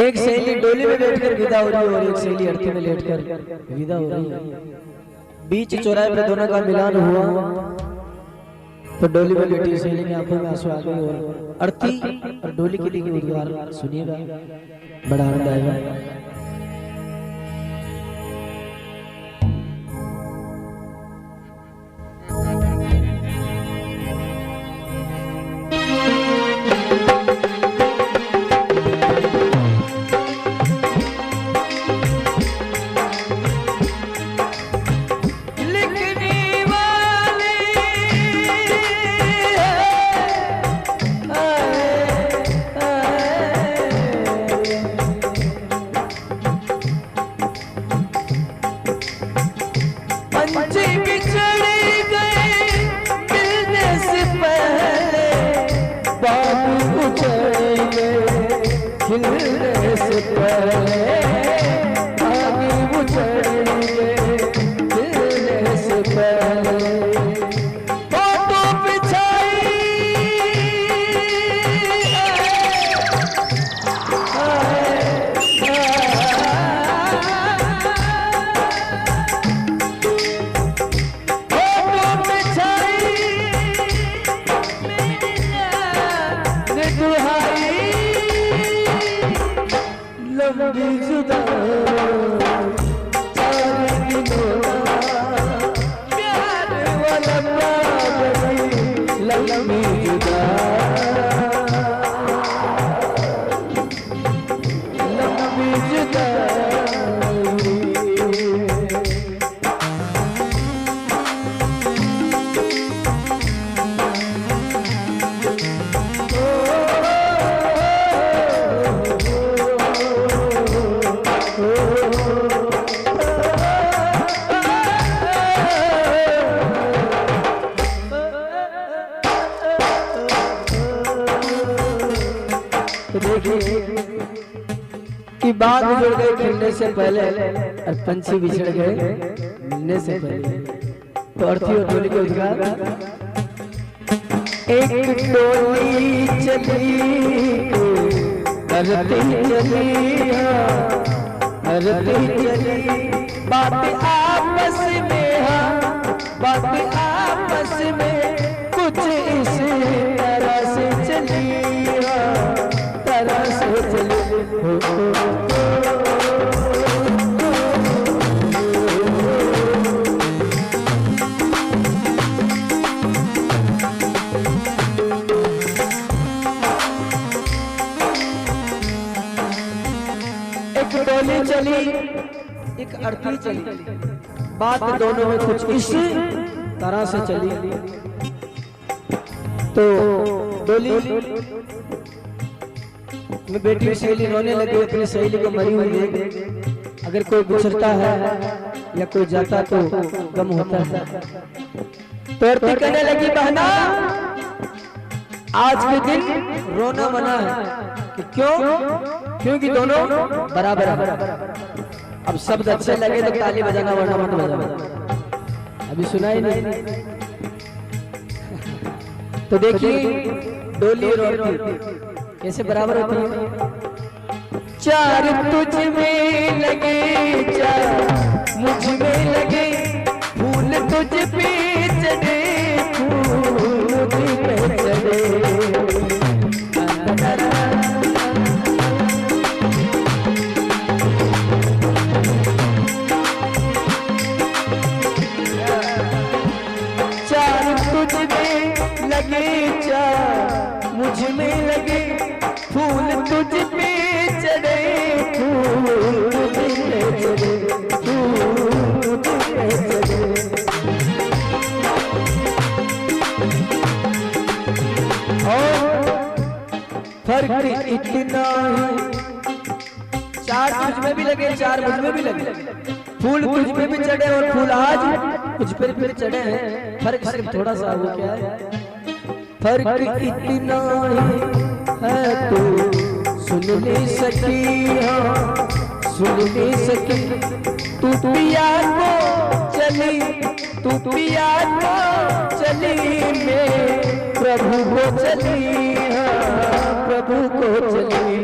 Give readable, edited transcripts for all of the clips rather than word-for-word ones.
एक सहेली डोली में बैठकर विदा हो रही है और एक सहेली अर्थी में लेटकर विदा हो रही है। बीच चौराहे पर दोनों का मिलान हुआ तो डोली में बैठी सहेली की आंखों में आंसू आ गए और अर्थी और डोली के लिए उद्गार सुनिएगा, बड़ा आनंद आएगा। कि बात जुड़ गए खिलने से पहले और पंछी बिछड़ गए मिलने से पहले। तो अर्थी और डोली के उद्गार। एक डोली चली करती चली बात आपस में, बात आपस में कुछ इस तरह से चली, तरह से चली। एक डोली चली एक अर्थी चली, बात दोनों में कुछ इस तरह से चली। तो डोली में बेटी सहेली रोने लगी अपनी सहेली को मरी हुई देख। अगर कोई बिछड़ता है या कोई जाता तो गम होता है। तो अर्थी कहने लगी बहना आज के दिन रोना मना है कि क्यों? क्योंकि दोनों बराबर है। अब शब्द अच्छे लगे तो ताली बजाना वरना मत बजाना। अभी सुना ही नहीं। तो देखिए डोली और अर्थी कैसे बराबर होती है। चार तुझ में लगे चार मुझ में लगे, फूल तुझ पे चढ़े फूल मुझ पे चढ़े। चार तुझ में लगे चार मुझ में लगे, फूल तुझ पे चढ़े फूल तुझ पे चढ़े फूल तुझ पे चढ़े। और फर्क इतना है, चार तुझ में भी लगे चार मुझ में भी लगे, फूल तुझ पे भी चढ़े और फूल आज कुछ पर फिर चढ़े हैं। फर्क सिर्फ थोड़ा सा वो क्या है, फर्क इतना है तो सुन नहीं सकी, हाँ सुन नहीं सकी। तू पिया को चली, तू पिया को चली, मैं प्रभु को चली, हाँ प्रभु को चली।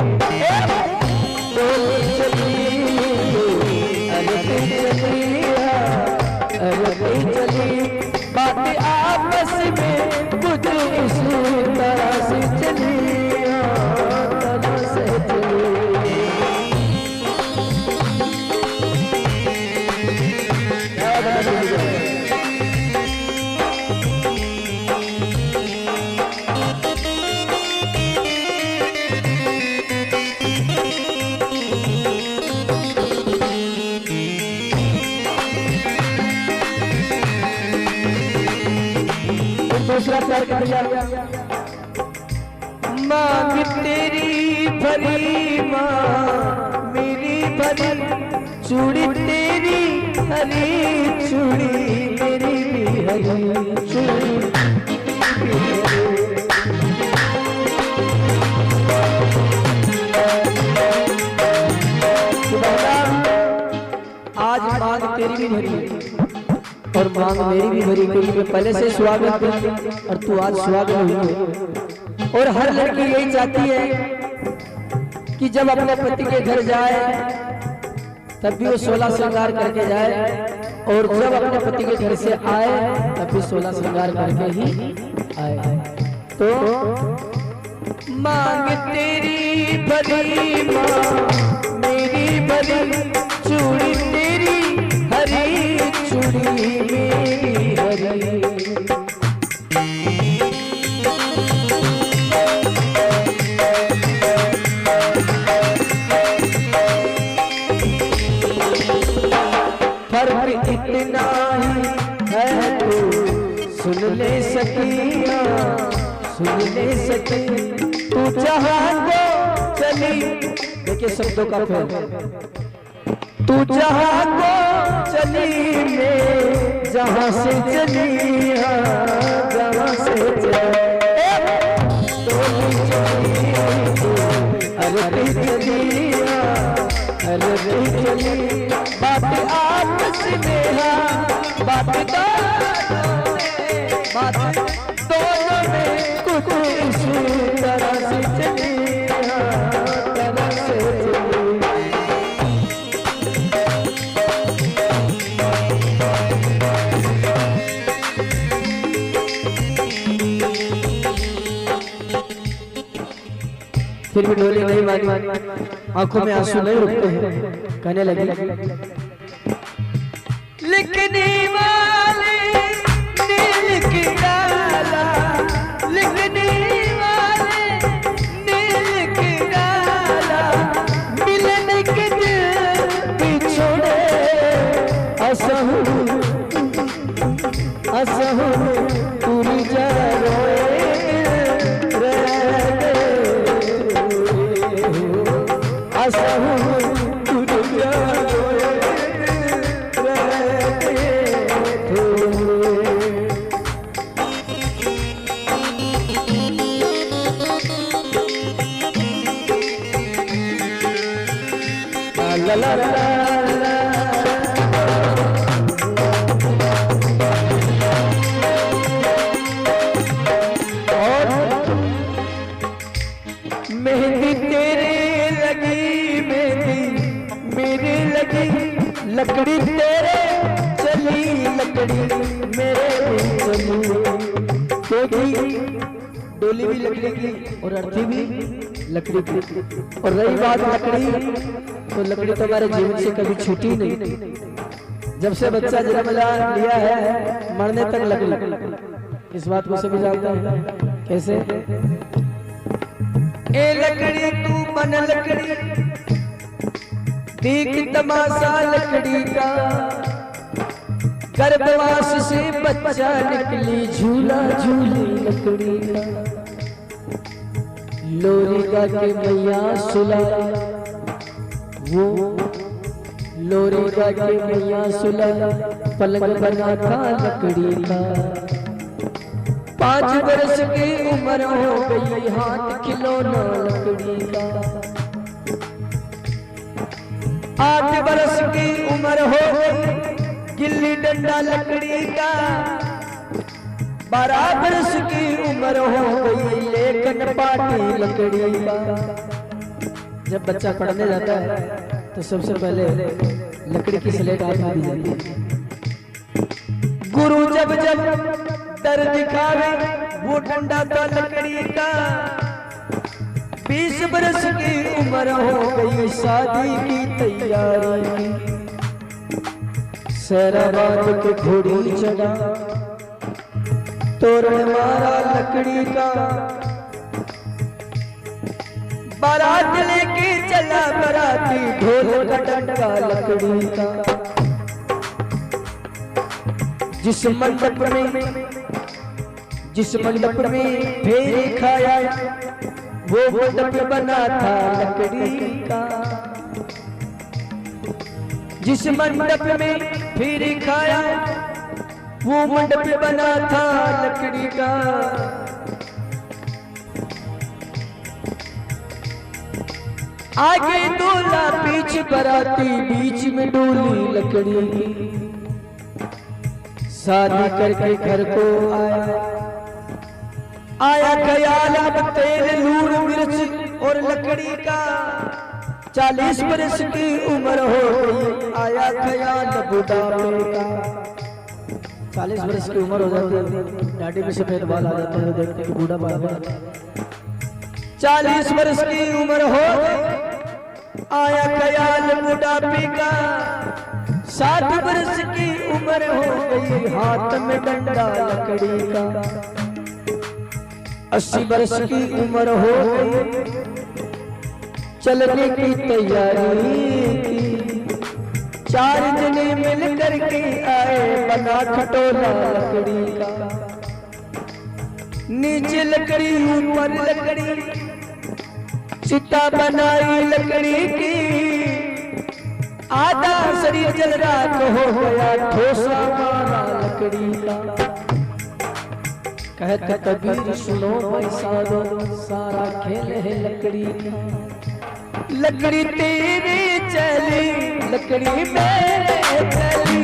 भैया मांग तेरी भरी माँ मेरी भरी चूड़ी तेरी हरी चूड़ी मेरी भी हरी चूड़ी। आज मांग तेरी भी भरी और मांग मेरी भी भरी गई। मैं पहले से स्वागत कर और तू आज स्वागत हुई। और हर लड़की यही चाहती है कि जब अपने पति के घर जाए तब भी वो 16 श्रृंगार करके जाए और जब अपने पति के घर से आए तब भी 16 श्रृंगार करके ही आए। तो मांग तेरी भरी माँ मेरी भरी चूड़ी तेरी हरी चूड़ी मेरी हरी। फर्क इतना ही है तू सुन ले सकिया सुन ले सकी तू जहाँ को चली। देखिए शब्दों का फेर तू जहाँ को चली मैं जहाँ से चली जहाँ से चली अरे चली अरे चली बात आपस में बात दोनों में कुछ इसी तरह से चली तरह से चली। फिर भी डोली नहीं मारी आंखों में आंसू नहीं रुकते हैं। कहने लगी लिखने वाले ने लिख डाला लिखने वाले ने लिख डाला मिलने के दिल बिछोड़े असहु असहु पूरी जरा रोए ला ला ला ला। और मेहंदी तेरे लगी मेहंदी मेरे लगी लकड़ी तेरे चली लकड़ी मेरे चली। क्योंकि डोली भी लकड़ी की और अर्थी भी लकड़ी की। और रही बात लकड़ी तो लकड़ी तो हमारे जीवन से कभी छूटी नहीं। जब से बच्चा जन्म लिया है मरने तक लकड़ी। इस बात को सभी जानता है। कैसे ए लकड़ी तू मन लकड़ी देख तमाशा लकड़ी का गर्भवास से बच्चा निकली झूला झूली लकड़ी का। लोरी गा के मैया सुला वो लोरी गा के मैया सुला पलंग बना था लकड़ी का। 5 बरस की उम्र हो गई हाथ खिलौना लकड़ी का। 8 बरस की उम्र हो गई गिल्ली डंडा लकड़ी का। 12 बरस की उम्र हो गई लेखन पाटी लकड़ी का। जब बच्चा पढ़ने जाता है तो सबसे पहले लकड़ी की स्लेट हाथ में दी जाती है। गुरु जब जब डर दिखावे वो डंडा था लकड़ी का। 20 बरस की उम्र हो गई शादी की तैयारी। सैराबाद के घोड़ी चढ़ा तोरण मारा लकड़ी का। बारात लेके चला बराती ढोल का डंका लकड़ी का। जिस मंडप में जिस मंडप में फेर खाया वो मंडप बना था लकड़ी का। जिस मंडप में फेर खाया वो मंडप बना था लकड़ी का। आगे दूल्हा पीछे बाराती बीच में डोली लकड़ी की। शादी करके घर को आया ख्याल अब तेल लूण मिर्च और लकड़ी का। 40 बरस की उम्र हो गई आया ख्याल बुढ़ापे का। 40 बरस की उम्र हो जाती है, दाढ़ी में सफेद बाल आ जाते हैं, देखते हैं बूढ़ा बाल है। 40 बरस की उम्र हो आया ख्याल बुढ़ापे का। 60 बरस की उम्र हो गई हाथ में डंडा लकड़ी का। 80 बरस की उम्र हो गई चलने की तैयारी की। 4 जने मिल करके आए बना खटोला लकड़ी का। नीचे लकड़ी ऊपर लकड़ी चिता बनाई लकड़ी की। आधा शरीर जल राख हो गया ठोसा मारा लकड़ी का। कहता कबीर सुनो भाई सारो सारा खेल है लकड़ी का। लकड़ी तेरे चली लकड़ी मेरे चली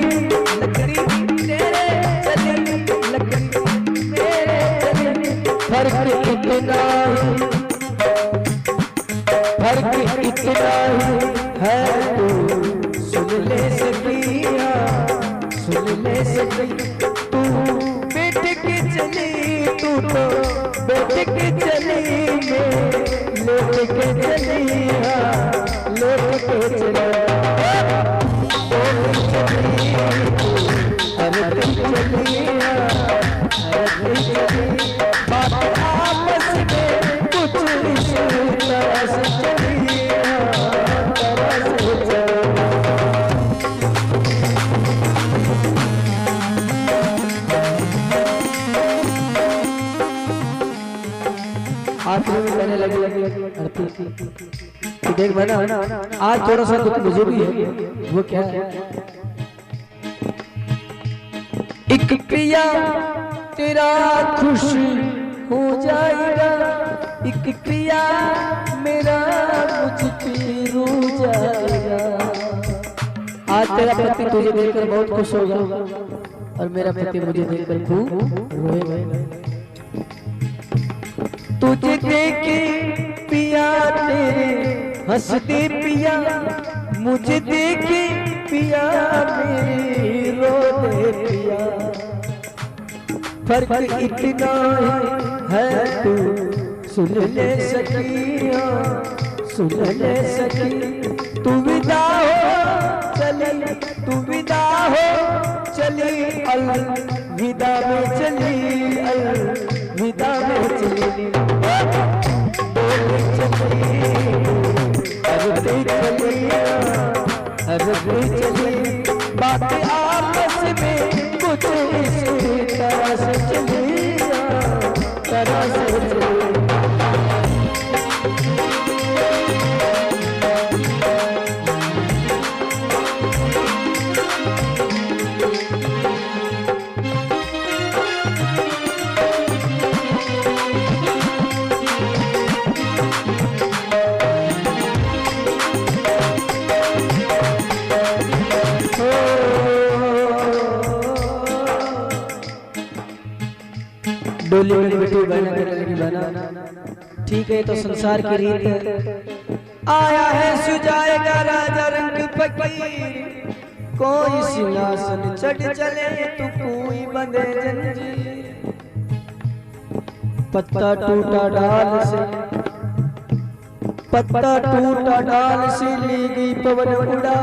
लकड़ी तेरे चली लकड़ी मेरे चली। फर्क इतना ही फर्क इतना ही है तू सुन ले सकिया सुन ले सकी। तू बैठ के चली तू तो बैठ के चली लौट के चली लौट के चली अरे चली बात आपस में कुछ इस तरह से चली तरह से चली। आखिर में कहने लगी देख बना आज थोड़ा सा दुख मुझे भी है। वो क्या है? एक पिया तेरा खुश हो जाएगा एक पिया मेरा मुझकी रो जाएगा। आज तेरा पति तुझे देखकर बहुत खुश होगा और मेरा पति मुझे देखकर खूब रोएगा। तुझे देखे पिया तेरे हंसते पिया मुझे देखे पिया मेरे रोते पिया। फर्क इतना है तू सुन ले सकिया सुन ले सकी। तू विदा हो चली तू विदा हो चली अलविदा में चली अलविदा में चली। चली बात आपस में कुछ इसी तरह से चली तरह से चली। डोली वाली बेटी बहना करने लगी बना ठीक है तो संसार की रीत है। आया है सुजाएगा राजा रंग फकीर कोई सिंहासन चढ़ चले तो कोई बंधे जंजीर। पत्ता टूटा डाल से पत्ता टूटा डाल से ले गई पवन उड़ा।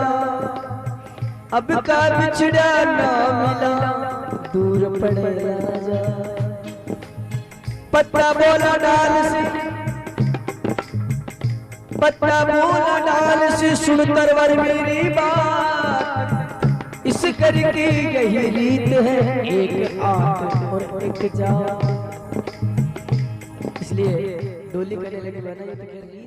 अब का बिछड़ा ना मिला दूर पड़े राजा। पत्ता बोला डाल से पत्ता बोला डाल से सुन तरवर मेरी बात। इस करके यही रीत है एक आंख और एक जान। इसलिए डोली करने लगे, बना ये तो खैर